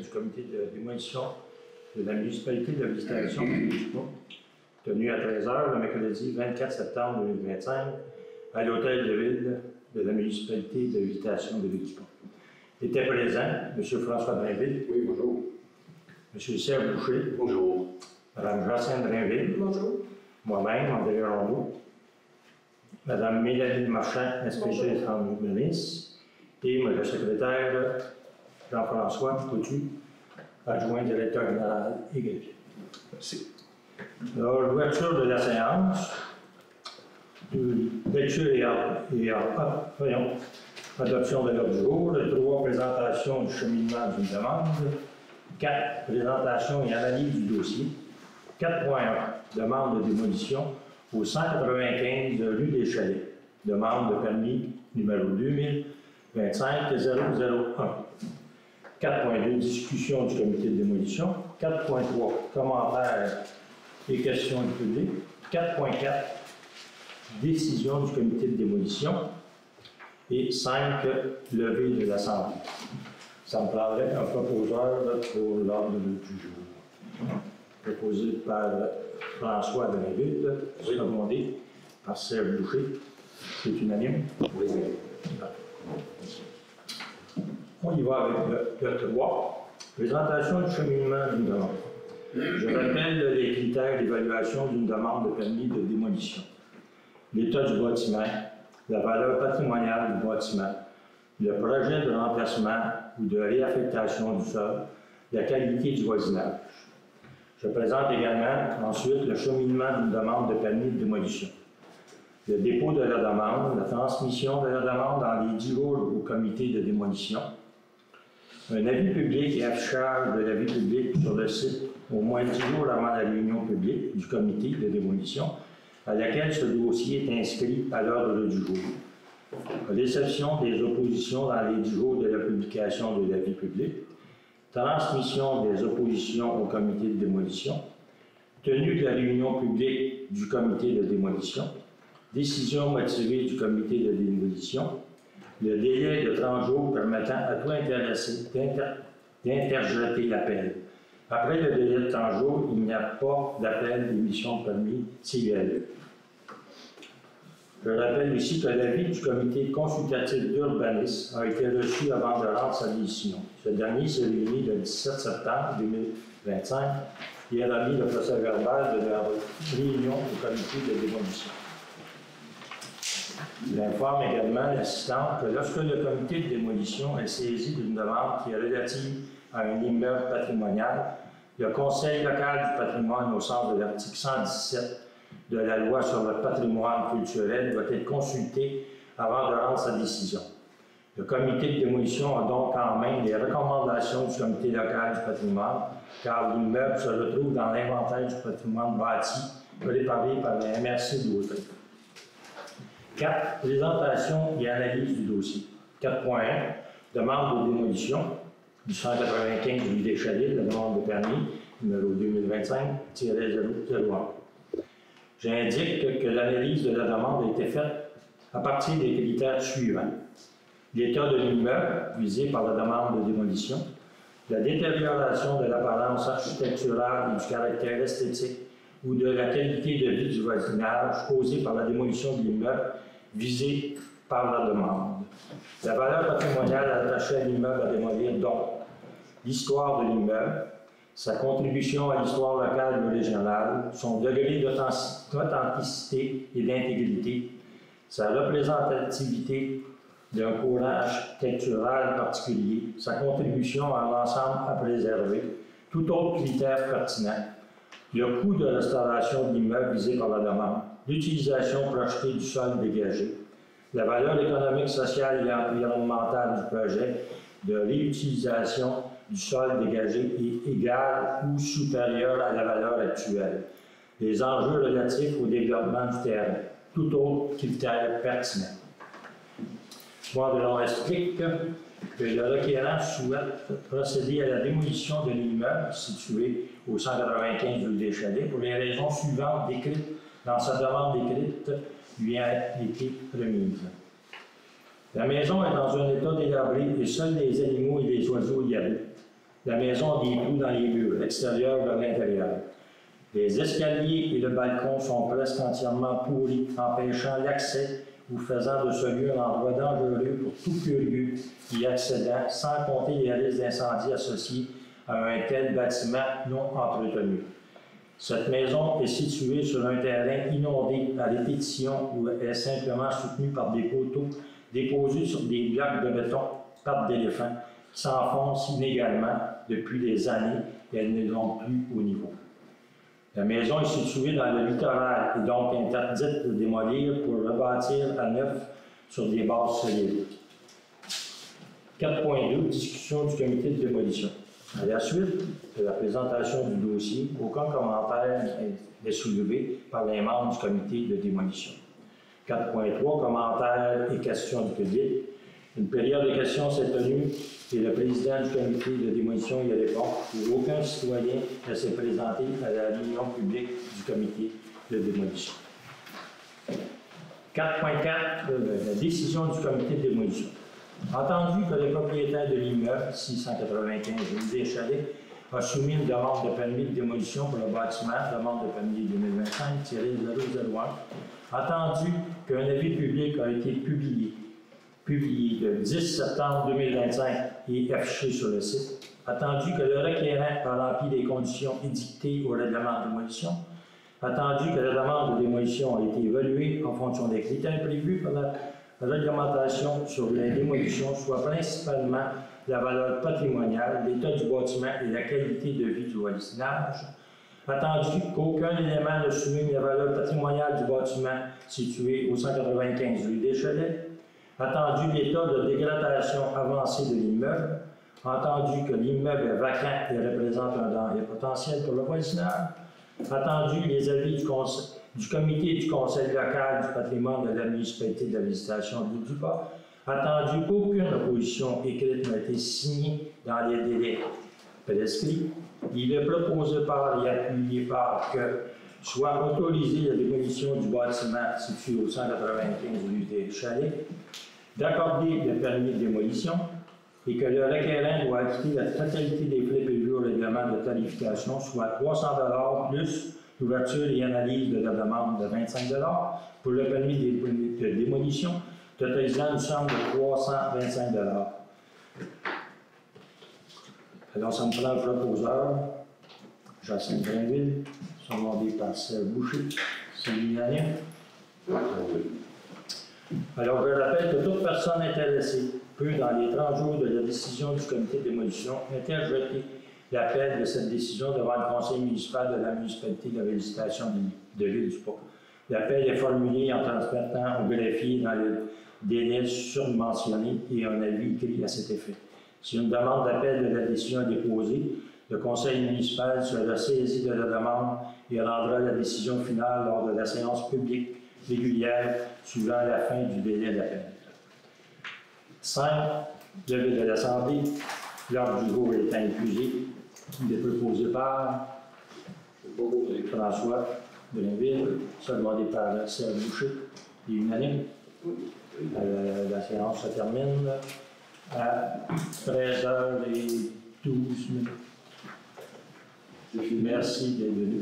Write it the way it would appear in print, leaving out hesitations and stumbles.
du comité de démolition de la municipalité de la Visitation de Villejupas, tenu à 13h le mercredi 24 septembre 2025 à l'hôtel de ville de la municipalité de Visitation de Villejupas. Étaient présents M. François Drainville. Oui, bonjour. M. Serge Boucher. Bonjour. Mme Jacinthe Drainville. Bonjour. Moi-même, André Rondeau. Mme Mélanie Marchand, spécialiste en urbanisme. Et le secrétaire Jean-François Coutu, adjoint directeur général et greffier. Merci. Alors, l'ouverture de la séance, lecture et adoption de l'ordre du jour, 3, présentation du cheminement d'une demande, 4, présentation et analyse du dossier, 4.1, demande de démolition au 195 rue des Chalets, demande de permis numéro 2025-001. 4.2, discussion du comité de démolition. 4.3, commentaires et questions du public. 4.4, décision du comité de démolition. Et 5, levée de l'Assemblée. Ça me prendrait un proposeur pour l'ordre du jour. Proposé par François Drainville, secondé par Serge Boucher. C'est unanime? Oui. On y va avec le 3. Présentation du cheminement d'une demande. Je rappelle les critères d'évaluation d'une demande de permis de démolition. L'état du bâtiment, la valeur patrimoniale du bâtiment, le projet de remplacement ou de réaffectation du sol, la qualité du voisinage. Je présente également ensuite le cheminement d'une demande de permis de démolition. Le dépôt de la demande, la transmission de la demande dans les 10 jours au comité de démolition, un avis public et affichage de l'avis public sur le site au moins 10 jours avant la réunion publique du comité de démolition à laquelle ce dossier est inscrit à l'ordre du jour. Réception des oppositions dans les 10 jours de la publication de l'avis public, transmission des oppositions au comité de démolition, tenue de la réunion publique du comité de démolition, décision motivée du comité de démolition, le délai de 30 jours permettant à tout intéressé d'interjeter l'appel. Après le délai de 30 jours, il n'y a pas d'appel d'émission de permis CIL. Je rappelle ici que l'avis du comité consultatif d'urbanisme a été reçu avant de rendre sa décision. Ce dernier s'est réuni le 17 septembre 2025 et a remis le procès-verbal de la réunion du comité de démolition. Il informe également l'assistant que lorsque le comité de démolition est saisi d'une demande qui est relative à un immeuble patrimonial, le Conseil local du patrimoine au sens de l'article 117 de la loi sur le patrimoine culturel doit être consulté avant de rendre sa décision. Le comité de démolition a donc en main les recommandations du comité local du patrimoine, car l'immeuble se retrouve dans l'inventaire du patrimoine bâti préparé par la MRC d'Auteuil. 4. Présentation et analyse du dossier. 4.1. Demande de démolition du 195 rue des Chalets, la demande de permis numéro 2025-001. J'indique que l'analyse de la demande a été faite à partir des critères suivants. L'état de l'immeuble visé par la demande de démolition, la détérioration de l'apparence architecturale et du caractère esthétique ou de la qualité de vie du voisinage causée par la démolition de l'immeuble visé par la demande. La valeur patrimoniale attachée à l'immeuble à démolir, donc l'histoire de l'immeuble, sa contribution à l'histoire locale ou régionale, son degré d'authenticité et d'intégrité, sa représentativité d'un courant architectural particulier, sa contribution à un ensemble à préserver, tout autre critère pertinent, le coût de restauration de l'immeuble visé par la demande, l'utilisation projetée du sol dégagé, la valeur économique, sociale et environnementale du projet de réutilisation du sol dégagé est égale ou supérieure à la valeur actuelle, les enjeux relatifs au développement du terrain, tout autre critère pertinent. Moi, on explique que le requérant souhaite procéder à la démolition de l'immeuble situé au 195 rue des Chalets pour les raisons suivantes décrites dans sa demande écrite lui a été remise. La maison est dans un état délabré et seuls les animaux et les oiseaux y habitent. La maison a des trous dans les murs, l'extérieur vers l'intérieur. Les escaliers et le balcon sont presque entièrement pourris, empêchant l'accès ou faisant de ce lieu un endroit dangereux pour tout curieux y accédant, sans compter les risques d'incendie associés à un tel bâtiment non entretenu. Cette maison est située sur un terrain inondé à répétition où elle est simplement soutenue par des poteaux déposés sur des blocs de béton, pattes d'éléphant, qui s'enfoncent inégalement depuis des années et elles ne vont plus au niveau. La maison est située dans le littoral et donc interdite de démolir pour rebâtir à neuf sur des bases solides. 4.2. Discussion du comité de démolition. À la suite de la présentation du dossier, aucun commentaire n'est soulevé par les membres du comité de démolition. 4.3. Commentaires et questions du public. Une période de questions s'est tenue et le président du comité de démolition y répond où aucun citoyen ne s'est présenté à la réunion publique du comité de démolition. 4.4. La décision du comité de démolition. Entendu que le propriétaire de l'immeuble 695 rue des Chalets a soumis une demande de permis de démolition pour le bâtiment, demande de permis 2025-001, entendu qu'un avis public a été publié le 10 septembre 2025 et affiché sur le site, attendu que le requérant a rempli les conditions édictées au règlement de démolition, attendu que la demande de démolition a été évaluée en fonction des critères prévus par la réglementation sur les démolitions, soit principalement la valeur patrimoniale, l'état du bâtiment et la qualité de vie du voisinage, attendu qu'aucun élément ne souligne la valeur patrimoniale du bâtiment situé au 195 rue des Chalets, attendu l'état de dégradation avancée de l'immeuble, entendu que l'immeuble est vacant et représente un danger potentiel pour le voisinage, attendu les avis du comité du conseil local du patrimoine de la municipalité de la visitation de l'Oudupa, attendu qu'aucune opposition écrite n'a été signée dans les délais prescrits, il est proposé par et appuyé par que soit autorisée la démolition du bâtiment situé au 195 rue des Chalets, d'accorder le permis de démolition et que le requérant doit acquitter la totalité des frais prévus au règlement de tarification, soit 300 $ plus l'ouverture et analyse de la demande de 25 $ pour le permis de démolition, totalisant une somme de 325 $. Alors, ça me prend le proposeur, Jacinthe Drainville, secondé par Serge Boucher, c'est l'unanime. Alors, je rappelle que toute personne intéressée peut, dans les 30 jours de la décision du comité de démolition, interjeter l'appel de cette décision devant le conseil municipal de la municipalité de la visitation de l'Île-du-Pas. L'appel est formulé en transmettant au greffier dans le délai surmentionné et un avis écrit à cet effet. Si une demande d'appel de la décision est déposée, le conseil municipal sera saisi de la demande et rendra la décision finale lors de la séance publique régulière suivant la fin du délai d'appel. 5. Levée de l'Assemblée. L'ordre du jour est inclusé. Il est proposé par François Drainville, secondé par Serge Boucher. Il est unanime. La séance se termine à 13h12. Merci d'être venu.